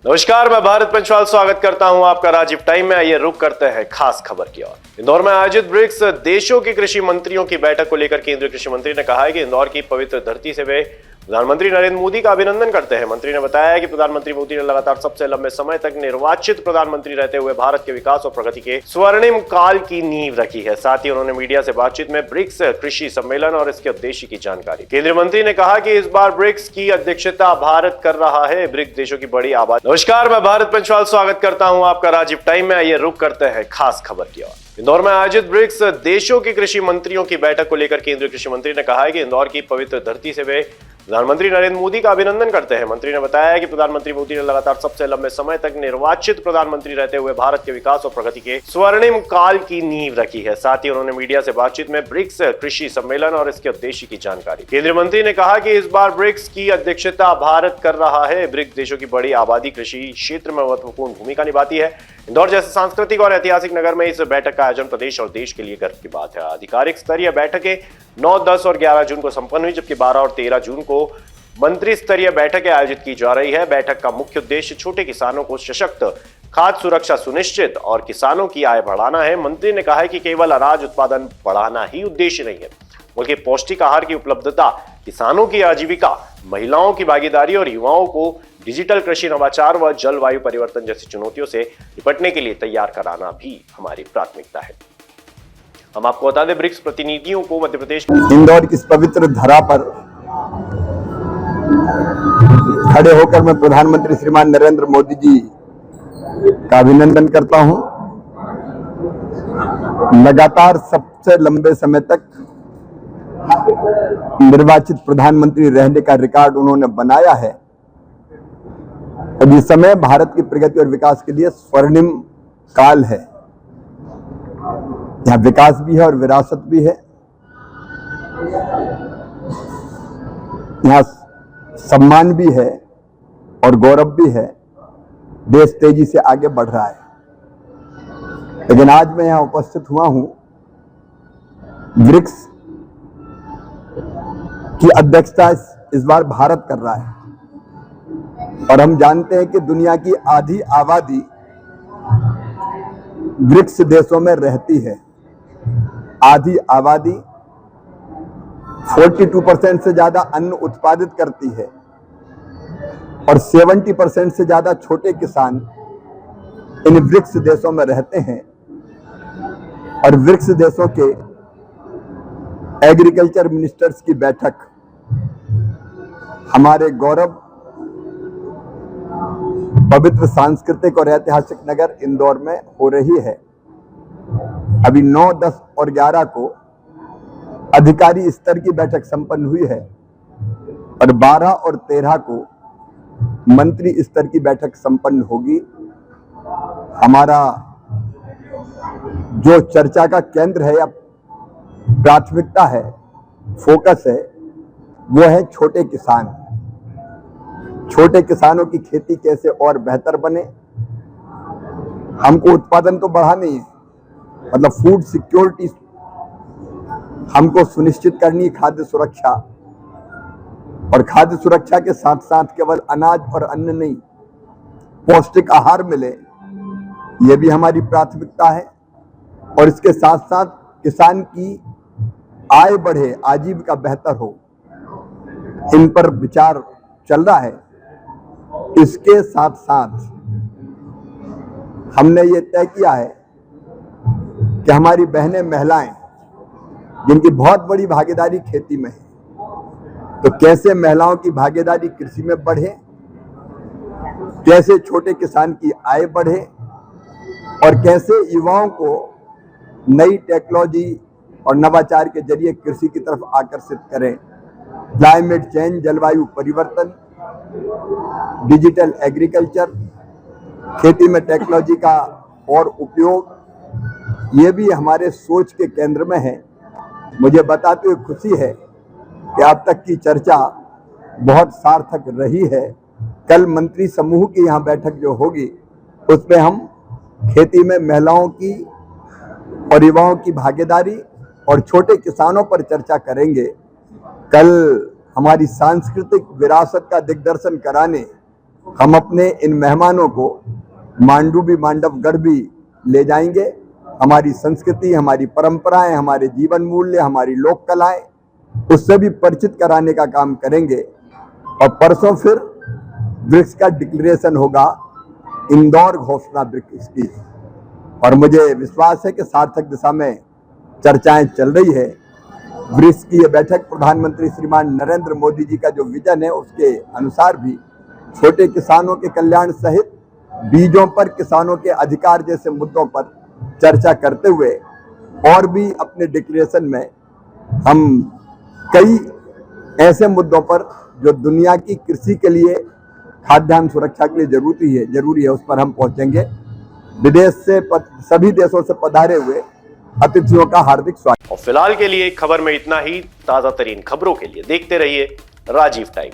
नमस्कार, मैं भारत पंचवाल स्वागत करता हूं आपका राजीव टाइम में। आइए रुक करते हैं खास खबर की ओर। इंदौर में आयोजित ब्रिक्स देशों के कृषि मंत्रियों की बैठक को लेकर केंद्रीय कृषि मंत्री ने कहा है कि इंदौर की पवित्र धरती से वे प्रधानमंत्री नरेंद्र मोदी का अभिनंदन करते हैं। मंत्री ने बताया कि प्रधानमंत्री मोदी ने लगातार सबसे लंबे समय तक निर्वाचित प्रधानमंत्री रहते हुए भारत के विकास और प्रगति के स्वर्णिम काल की नींव रखी है। साथ ही उन्होंने मीडिया से बातचीत में ब्रिक्स कृषि सम्मेलन और इसके उद्देश्य की जानकारी। केंद्रीय मंत्री ने कहा कि इस बार ब्रिक्स की अध्यक्षता भारत कर रहा है। ब्रिक्स देशों की बड़ी आबादी। नमस्कार, मैं भारत पंचवाल स्वागत करता हूं आपका राजीव टाइम में। आइए रुक करते हैं खास खबर की ओर। इंदौर में आयोजित ब्रिक्स देशों के कृषि मंत्रियों की बैठक को लेकर केंद्रीय कृषि मंत्री ने कहा है कि इंदौर की पवित्र धरती से वे प्रधानमंत्री नरेंद्र मोदी का अभिनंदन करते हैं। मंत्री ने बताया कि प्रधानमंत्री मोदी ने लगातार सबसे लंबे समय तक निर्वाचित प्रधानमंत्री रहते हुए भारत के विकास और प्रगति के स्वर्णिम काल की नींव रखी है। साथ ही उन्होंने मीडिया से बातचीत में ब्रिक्स कृषि सम्मेलन और इसके उद्देश्य की जानकारी। केंद्रीय मंत्री ने कहा कि इस बार ब्रिक्स की अध्यक्षता भारत कर रहा है। ब्रिक्स देशों की बड़ी आबादी कृषि क्षेत्र में महत्वपूर्ण भूमिका निभाती है। इंदौर जैसे सांस्कृतिक और ऐतिहासिक नगर में इस बैठक का आयोजन प्रदेश और देश के लिए गर्व की बात है। आधिकारिक स्तरीय बैठकें 9, 10 और 11 जून को संपन्न हुई, जबकि 12 और 13 जून को मंत्री स्तरीय बैठकें आयोजित की जा रही है। बैठक का मुख्य उद्देश्य छोटे किसानों को सशक्त, खाद्य सुरक्षा सुनिश्चित और किसानों की आय बढ़ाना है। मंत्री ने कहा है कि केवल अनाज उत्पादन बढ़ाना ही उद्देश्य नहीं है, बल्कि पौष्टिक आहार की उपलब्धता, किसानों की आजीविका, महिलाओं की भागीदारी और युवाओं को डिजिटल कृषि, नवाचार व जलवायु परिवर्तन जैसी चुनौतियों से निपटने के लिए तैयार कराना भी हमारी प्राथमिकता है। हम आपको बता दें, ब्रिक्स प्रतिनिधियों को मध्य प्रदेश इंदौर की इस पवित्र धरा पर खड़े होकर मैं प्रधानमंत्री श्रीमान नरेंद्र मोदी जी का अभिनंदन करता हूं। लगातार सबसे लंबे समय तक निर्वाचित प्रधानमंत्री रहने का रिकॉर्ड उन्होंने बनाया है। अब इस समय भारत की प्रगति और विकास के लिए स्वर्णिम काल है। यहाँ विकास भी है और विरासत भी है। यहाँ सम्मान भी है और गौरव भी है। देश तेजी से आगे बढ़ रहा है। लेकिन आज मैं यहाँ उपस्थित हुआ हूं, ब्रिक्स की अध्यक्षता इस बार भारत कर रहा है और हम जानते हैं कि दुनिया की आधी आबादी ब्रिक्स देशों में रहती है। आधी आबादी 42% से ज्यादा अन्न उत्पादित करती है और 70% से ज्यादा छोटे किसान इन ब्रिक्स देशों में रहते हैं। और ब्रिक्स देशों के एग्रीकल्चर मिनिस्टर्स की बैठक हमारे गौरव पवित्र सांस्कृतिक और ऐतिहासिक नगर इंदौर में हो रही है। अभी 9, 10 और 11 को अधिकारी स्तर की बैठक संपन्न हुई है और 12 और 13 को मंत्री स्तर की बैठक संपन्न होगी। हमारा जो चर्चा का केंद्र है या प्राथमिकता है, फोकस है, वो है छोटे किसान। छोटे किसानों की खेती कैसे और बेहतर बने। हमको उत्पादन तो बढ़ानी है, मतलब फूड सिक्योरिटी हमको सुनिश्चित करनी, खाद्य सुरक्षा। और खाद्य सुरक्षा के साथ साथ केवल अनाज और अन्न नहीं, पौष्टिक आहार मिले, यह भी हमारी प्राथमिकता है। और इसके साथ साथ किसान की आय बढ़े, आजीविका बेहतर हो, इन पर विचार चल रहा है। इसके साथ साथ हमने ये तय किया है कि हमारी बहनें, महिलाएं, जिनकी बहुत बड़ी भागीदारी खेती में है, तो कैसे महिलाओं की भागीदारी कृषि में बढ़े, कैसे छोटे किसान की आय बढ़े और कैसे युवाओं को नई टेक्नोलॉजी और नवाचार के जरिए कृषि की तरफ आकर्षित करें। क्लाइमेट चेंज, जलवायु परिवर्तन, डिजिटल एग्रीकल्चर, खेती में टेक्नोलॉजी का और उपयोग, ये भी हमारे सोच के केंद्र में है। मुझे बताते हुए खुशी है कि अब तक की चर्चा बहुत सार्थक रही है। कल मंत्री समूह की यहाँ बैठक जो होगी, उसमें हम खेती में महिलाओं की और युवाओं की भागीदारी और छोटे किसानों पर चर्चा करेंगे। कल हमारी सांस्कृतिक विरासत का दिग्दर्शन कराने हम अपने इन मेहमानों को मांडूवी मांडवगढ़ भी ले जाएंगे। हमारी संस्कृति, हमारी परंपराएं, हमारे जीवन मूल्य, हमारी लोक कलाएं, उससे भी परिचित कराने का काम करेंगे। और परसों फिर ब्रिक्स का डिक्लेरेशन होगा, इंदौर घोषणा ब्रिक्स की, और मुझे विश्वास है कि सार्थक दिशा में चर्चाएं चल रही है। ब्रिक्स की ये बैठक प्रधानमंत्री श्रीमान नरेंद्र मोदी जी का जो विजन है उसके अनुसार भी छोटे किसानों के कल्याण सहित बीजों पर किसानों के अधिकार जैसे मुद्दों पर चर्चा करते हुए और भी अपने डिक्लेरेशन में हम कई ऐसे मुद्दों पर जो दुनिया की कृषि के लिए, खाद्यान्न सुरक्षा के लिए जरूरी है उस पर हम पहुंचेंगे। विदेश से सभी देशों से पधारे हुए अतिथियों का हार्दिक स्वागत। और फिलहाल के लिए खबर में इतना ही। ताजा तरीन खबरों के लिए देखते रहिए राजीव टाइम।